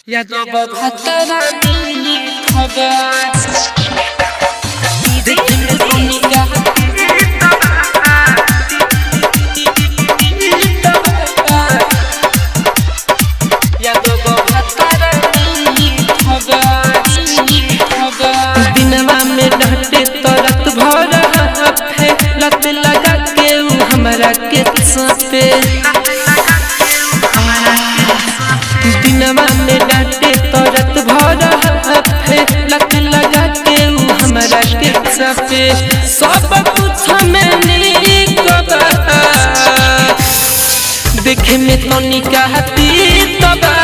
या तो बहत्तर देखने सोनी का या तो बहत्तर दिनवा में डटे तो रात भर लत लगा के हमरा के सापे दिनवा में डांटे तो रात भर लत लगा के हमरा के सापे सब कुछ में निकबा देखे में तो निकाहती तबा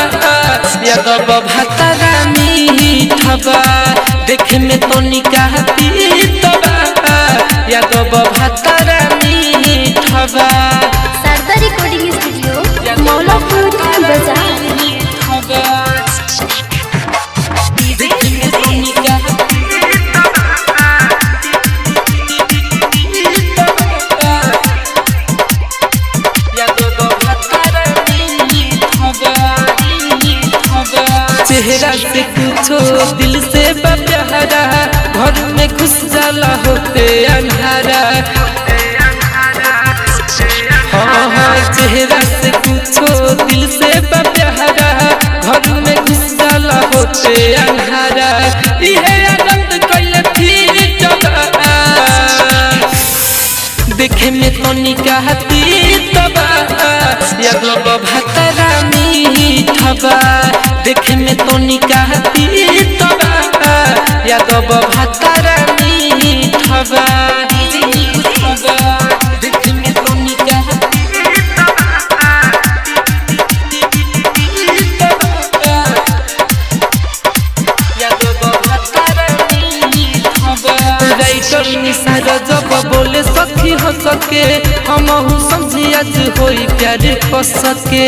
यादव भतरा मीठबा देखे में तो निकाहती तबा यादव भतरा मीठबा सरदार रिकॉर्डिंग स्टूडियो मौलापुर बाजार चेहरा से पूछो दिल से प्यारा घर में घुस जाला होते अंधारा हाँ चेहरा से पूछो दिल से प्यारा घर में घुस जाला होते अंधारा इहे आनंद कइले फिर जगा देखे में तो निकाहती तबा यादव भतरा मीठबा देखे में तो निकाहती तबा यादव भतरा मीठबा देखे में तो निकाहती यादव भतरा मीठबा राइटर निसार जब बोले सखी हो सके हम समझी आज होई प्यार कर सके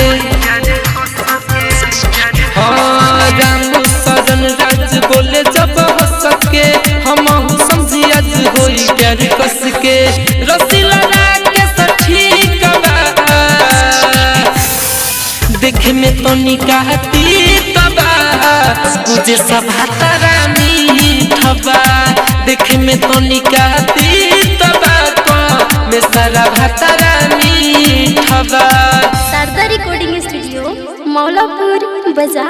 हाँ राम सजन राज बोले जब हो सके हम समझी आज होई प्यार कर सके रसीला के सठी कबा देखे में तो निकाहती तबा तुझे सब हतरा मीठबा देखे में तो निकाहती तबा में सारा भतरा मीठबा सरदार रिकॉर्डिंग स्टूडियो मौलापुर बाजार।